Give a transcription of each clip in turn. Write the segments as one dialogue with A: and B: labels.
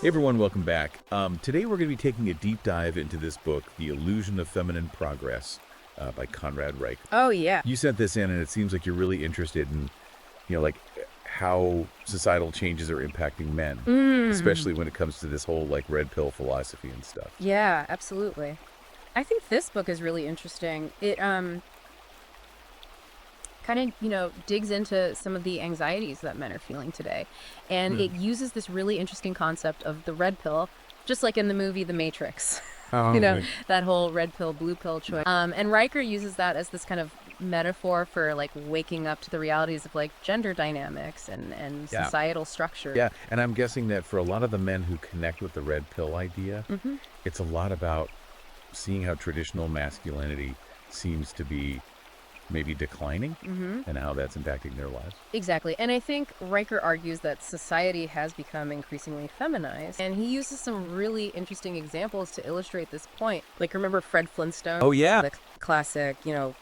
A: Hey everyone, welcome back. Today we're going to be taking a deep dive into this book, The Illusion of Feminine Progress, by Conrad Riker.
B: Oh, yeah.
A: You sent this in, and it seems like you're really interested in, like how societal changes are impacting men, especially when it comes to this whole like red pill philosophy and stuff.
B: Yeah, absolutely. I think this book is really interesting. It kind of, digs into some of the anxieties that men are feeling today. And it uses this really interesting concept of the red pill, just like in the movie The Matrix.
A: Oh, right.
B: That whole red pill, blue pill choice. And Riker uses that as this kind of metaphor for like waking up to the realities of like gender dynamics and societal structure.
A: Yeah, and I'm guessing that for a lot of the men who connect with the red pill idea, it's a lot about seeing how traditional masculinity seems to be maybe declining and how that's impacting their lives.
B: Exactly. And I think Riker argues that society has become increasingly feminized. And he uses some really interesting examples to illustrate this point. Like, remember Fred Flintstone?
A: Oh, yeah.
B: The classic,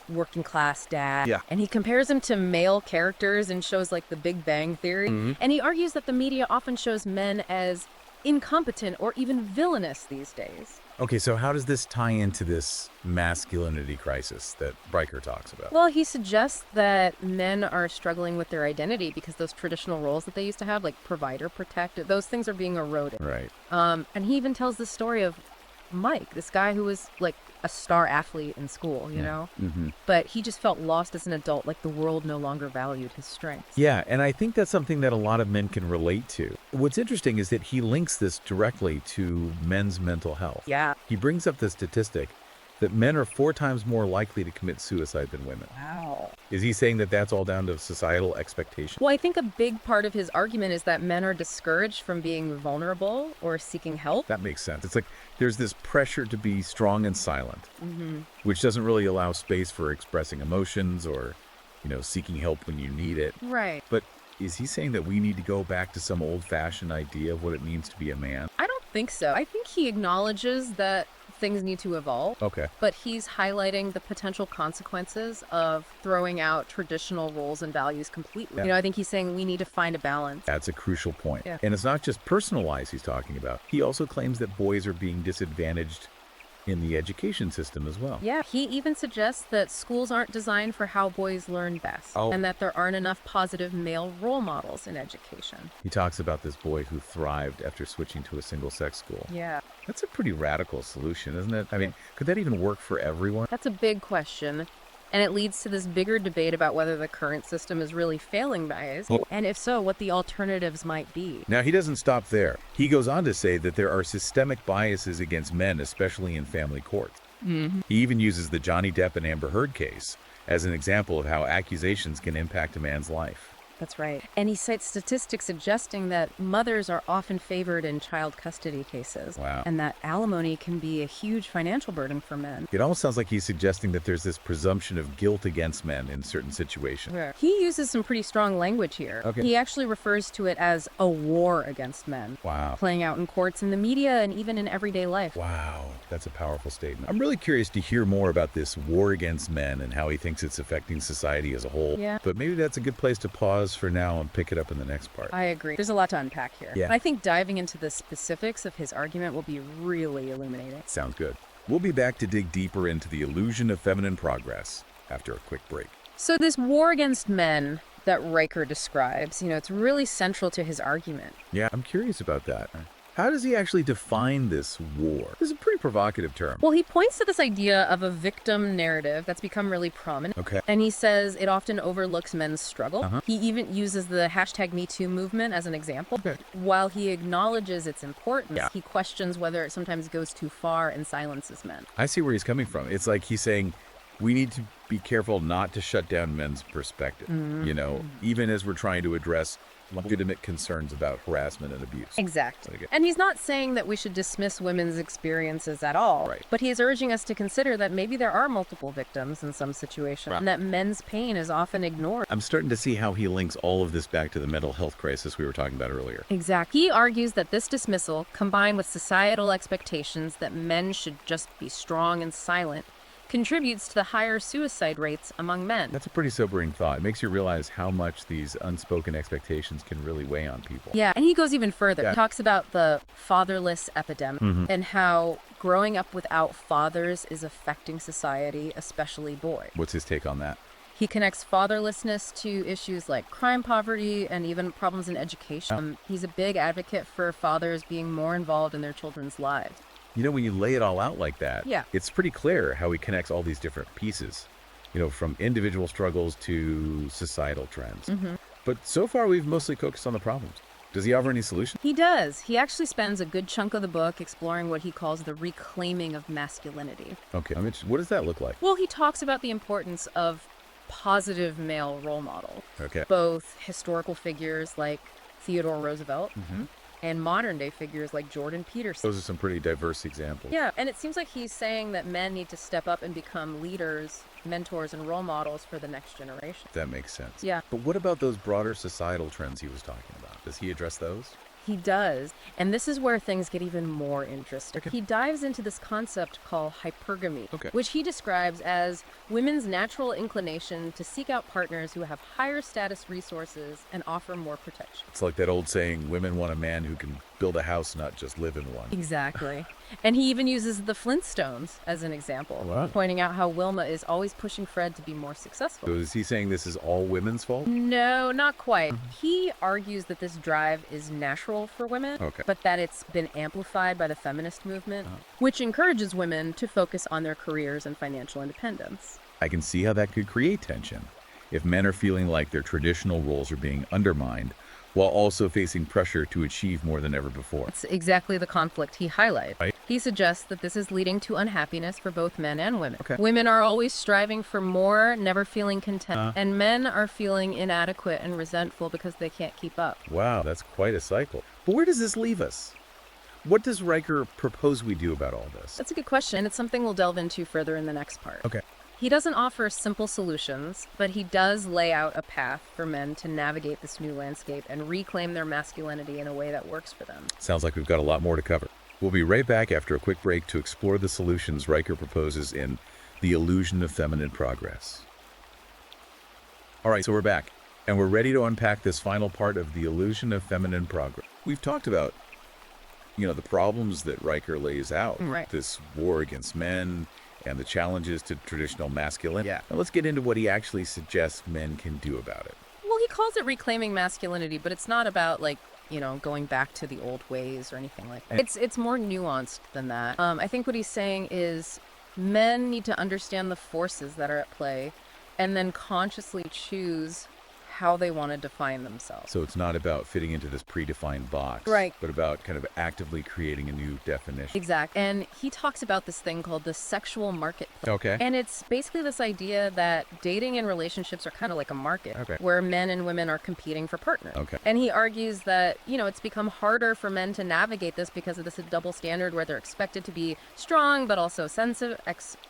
B: working class dad.
A: Yeah.
B: And he compares him to male characters in shows like The Big Bang Theory. And he argues that the media often shows men as incompetent or even villainous these days.
A: Okay, so how does this tie into this masculinity crisis that Riker talks about?
B: Well, he suggests that men are struggling with their identity because those traditional roles that they used to have, like provider, protector, those things are being eroded.
A: Right.
B: And he even tells the story of Mike, this guy who was like a star athlete in school, you know? But he just felt lost as an adult, like the world no longer valued his strengths.
A: Yeah, and I think that's something that a lot of men can relate to. What's interesting is that he links this directly to men's mental health.
B: Yeah.
A: He brings up the statistic that men are 4 times more likely to commit suicide than women.
B: Wow.
A: Is he saying that that's all down to societal expectation?
B: Well, I think a big part of his argument is that men are discouraged from being vulnerable or seeking help.
A: That makes sense. It's like there's this pressure to be strong and silent, which doesn't really allow space for expressing emotions or, seeking help when you need it.
B: Right.
A: But is he saying that we need to go back to some old-fashioned idea of what it means to be a man?
B: I don't think so. I think he acknowledges that things need to evolve.
A: Okay.
B: But he's highlighting the potential consequences of throwing out traditional roles and values completely.
A: Yeah.
B: I think he's saying we need to find a balance.
A: That's a crucial point.
B: Yeah.
A: And it's not just personal lies he's talking about. He also claims that boys are being disadvantaged in the education system as well.
B: Yeah, he even suggests that schools aren't designed for how boys learn best, and that there aren't enough positive male role models in education.
A: He talks about this boy who thrived after switching to a single-sex school.
B: Yeah.
A: That's a pretty radical solution, isn't it? I mean, could that even work for everyone?
B: That's a big question. And it leads to this bigger debate about whether the current system is really failing guys, and if so, what the alternatives might be.
A: Now, he doesn't stop there. He goes on to say that there are systemic biases against men, especially in family courts. He even uses the Johnny Depp and Amber Heard case as an example of how accusations can impact a man's life.
B: That's right. And he cites statistics suggesting that mothers are often favored in child custody cases.
A: Wow.
B: And that alimony can be a huge financial burden for men.
A: It almost sounds like he's suggesting that there's this presumption of guilt against men in certain situations.
B: Yeah. He uses some pretty strong language here.
A: Okay.
B: He actually refers to it as a war against men.
A: Wow.
B: Playing out in courts, in the media, and even in everyday life.
A: Wow, that's a powerful statement. I'm really curious to hear more about this war against men and how he thinks it's affecting society as a whole.
B: Yeah.
A: But maybe that's a good place to pause for now and pick it up in the next part.
B: I agree. There's a lot to unpack here.
A: Yeah.
B: I think diving into the specifics of his argument will be really illuminating.
A: Sounds good. We'll be back to dig deeper into the illusion of feminine progress after a quick break.
B: So this war against men that Riker describes, it's really central to his argument.
A: Yeah, I'm curious about that. How does he actually define this war? This is a pretty provocative term.
B: Well, he points to this idea of a victim narrative that's become really prominent.
A: Okay.
B: And he says it often overlooks men's struggle. He even uses the #MeToo movement as an example.
A: Okay.
B: While he acknowledges its importance,
A: Yeah.
B: he questions whether it sometimes goes too far and silences men.
A: I see where he's coming from. It's like he's saying we need to be careful not to shut down men's perspective, even as we're trying to address legitimate concerns about harassment and abuse.
B: Exactly.
A: Okay.
B: And he's not saying that we should dismiss women's experiences at all.
A: Right.
B: But he is urging us to consider that maybe there are multiple victims in some situations, and that men's pain is often ignored.
A: I'm starting to see how he links all of this back to the mental health crisis we were talking about earlier.
B: Exactly. He argues that this dismissal, combined with societal expectations that men should just be strong and silent, contributes to the higher suicide rates among men.
A: That's a pretty sobering thought. It makes you realize how much these unspoken expectations can really weigh on people.
B: Yeah, and he goes even further.
A: Yeah.
B: He talks about the fatherless epidemic and how growing up without fathers is affecting society, especially boys.
A: What's his take on that?
B: He connects fatherlessness to issues like crime, poverty, and even problems in education. He's a big advocate for fathers being more involved in their children's lives.
A: You know, when you lay it all out like that,
B: Yeah.
A: it's pretty clear how he connects all these different pieces, you know, from individual struggles to societal trends. But so far, we've mostly focused on the problems. Does he offer any solutions?
B: He does. He actually spends a good chunk of the book exploring what he calls the reclaiming of masculinity.
A: Okay. I'm interested. What does that look like?
B: Well, he talks about the importance of positive male role models,
A: Okay.
B: both historical figures like Theodore Roosevelt and modern day figures like Jordan Peterson.
A: Those are some pretty diverse examples.
B: Yeah, and it seems like he's saying that men need to step up and become leaders, mentors, and role models for the next generation.
A: That makes sense.
B: Yeah.
A: But what about those broader societal trends he was talking about? Does he address those?
B: He does, and this is where things get even more interesting.
A: Okay.
B: He dives into this concept called hypergamy,
A: Okay.
B: which he describes as women's natural inclination to seek out partners who have higher status resources and offer more protection.
A: It's like that old saying, women want a man who can build a house, not just live in one.
B: Exactly. And he even uses the Flintstones as an example,
A: Wow.
B: pointing out how Wilma is always pushing Fred to be more successful.
A: So is he saying this is all women's fault?
B: No, not quite. He argues that this drive is natural for women,
A: Okay.
B: but that it's been amplified by the feminist movement, which encourages women to focus on their careers and financial independence.
A: I can see how that could create tension if men are feeling like their traditional roles are being undermined while also facing pressure to achieve more than ever before.
B: It's exactly the conflict he highlights.
A: Right.
B: He suggests that this is leading to unhappiness for both men and women.
A: Okay.
B: Women are always striving for more, never feeling content, and men are feeling inadequate and resentful because they can't keep up.
A: Wow, that's quite a cycle. But where does this leave us? What does Riker propose we do about all this?
B: That's a good question, and it's something we'll delve into further in the next part.
A: Okay.
B: He doesn't offer simple solutions, but he does lay out a path for men to navigate this new landscape and reclaim their masculinity in a way that works for them.
A: Sounds like we've got a lot more to cover. We'll be right back after a quick break to explore the solutions Riker proposes in The Illusion of Feminine Progress. All right, so we're back, and we're ready to unpack this final part of The Illusion of Feminine Progress. We've talked about, you know, the problems that Riker lays out.
B: Right.
A: This war against men and the challenges to traditional masculinity.
B: Yeah.
A: Now let's get into what he actually suggests men can do about it.
B: Well, he calls it reclaiming masculinity, but it's not about, like, you know, going back to the old ways or anything like that. It's more nuanced than that. I think what he's saying is men need to understand the forces that are at play and then consciously choose how they want to define themselves.
A: So it's not about fitting into this predefined box,
B: Right.
A: but about kind of actively creating a new definition.
B: Exactly. And he talks about this thing called the sexual marketplace.
A: Okay.
B: And it's basically this idea that dating and relationships are kind of like a market
A: Okay.
B: where men and women are competing for partners.
A: Okay.
B: And he argues that, you know, it's become harder for men to navigate this because of this double standard where they're expected to be strong, but also sensitive,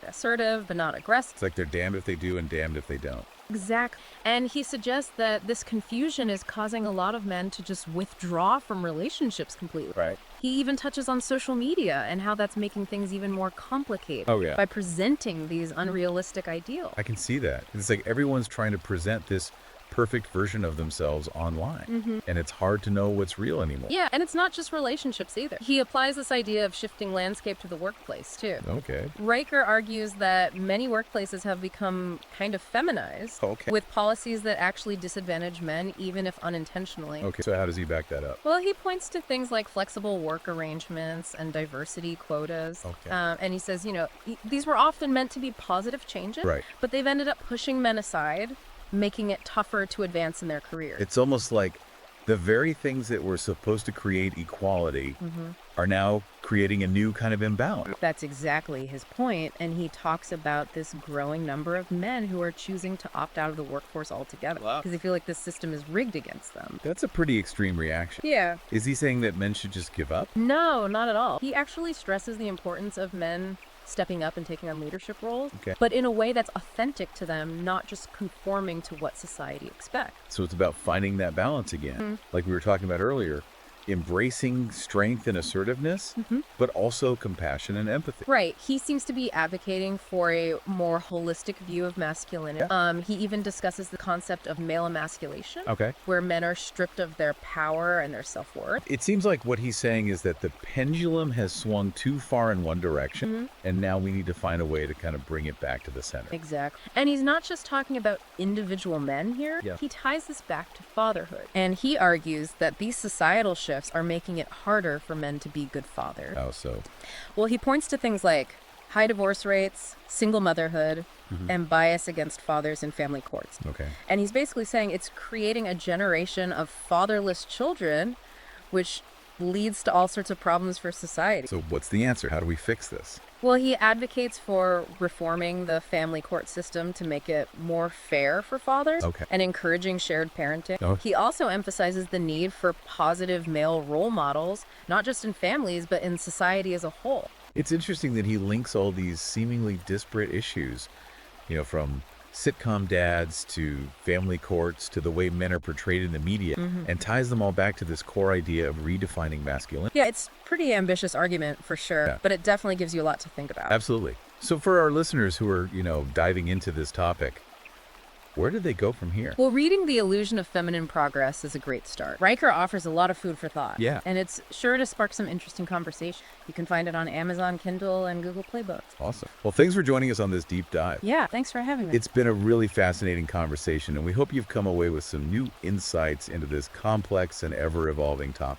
B: assertive, but not aggressive.
A: It's like they're damned if they do and damned if they don't.
B: Exactly. And he suggests that this confusion is causing a lot of men to just withdraw from relationships completely.
A: Right.
B: He even touches on social media and how that's making things even more complicated
A: Oh, yeah.
B: by presenting these unrealistic ideals.
A: I can see that. It's like everyone's trying to present this perfect version of themselves online, and it's hard to know what's real anymore.
B: Yeah, and it's not just relationships either. He applies this idea of shifting landscape to the workplace too.
A: Okay.
B: Riker argues that many workplaces have become kind of feminized
A: Okay.
B: with policies that actually disadvantage men, even if unintentionally.
A: Okay. So how does he back that up?
B: Well, he points to things like flexible work arrangements and diversity quotas.
A: Okay.
B: And he says, you know, these were often meant to be positive changes,
A: Right.
B: but they've ended up pushing men aside, making it tougher to advance in their career.
A: It's almost like the very things that were supposed to create equality are now creating a new kind of imbalance.
B: That's exactly his point, and he talks about this growing number of men who are choosing to opt out of the workforce altogether because they feel like this system is rigged against them.
A: That's a pretty extreme reaction.
B: Yeah.
A: Is he saying that men should just give up?
B: No, not at all. He actually stresses the importance of men stepping up and taking on leadership roles,
A: Okay.
B: but in a way that's authentic to them, not just conforming to what society expects.
A: So it's about finding that balance again. Like we were talking about earlier, embracing strength and assertiveness, but also compassion and empathy.
B: Right. He seems to be advocating for a more holistic view of masculinity. He even discusses the concept of male emasculation,
A: Okay.
B: where men are stripped of their power and their self-worth.
A: It seems like what he's saying is that the pendulum has swung too far in one direction, and now we need to find a way to kind of bring it back to the center.
B: Exactly. And he's not just talking about individual men here.
A: Yeah.
B: He ties this back to fatherhood. And he argues that these societal shifts are making it harder for men to be good fathers.
A: How so?
B: Well, he points to things like high divorce rates, single motherhood, and bias against fathers in family courts.
A: Okay.
B: And he's basically saying it's creating a generation of fatherless children, which leads to all sorts of problems for society.
A: So what's the answer? How do we fix this?
B: Well, he advocates for reforming the family court system to make it more fair for fathers and encouraging shared parenting. He also emphasizes the need for positive male role models, not just in families, but in society as a whole.
A: It's interesting that he links all these seemingly disparate issues, from sitcom dads to family courts to the way men are portrayed in the media, and ties them all back to this core idea of redefining masculinity.
B: Yeah, it's a pretty ambitious argument for sure, but it definitely gives you a lot to think about.
A: Absolutely. So for our listeners who are, diving into this topic, where do they go from here?
B: Well, reading The Illusion of Feminine Progress is a great start. Riker offers a lot of food for thought.
A: Yeah.
B: And it's sure to spark some interesting conversation. You can find it on Amazon Kindle and Google Play Books.
A: Awesome. Well, thanks for joining us on this deep dive.
B: Yeah, thanks for having me.
A: It's been a really fascinating conversation, and we hope you've come away with some new insights into this complex and ever-evolving topic.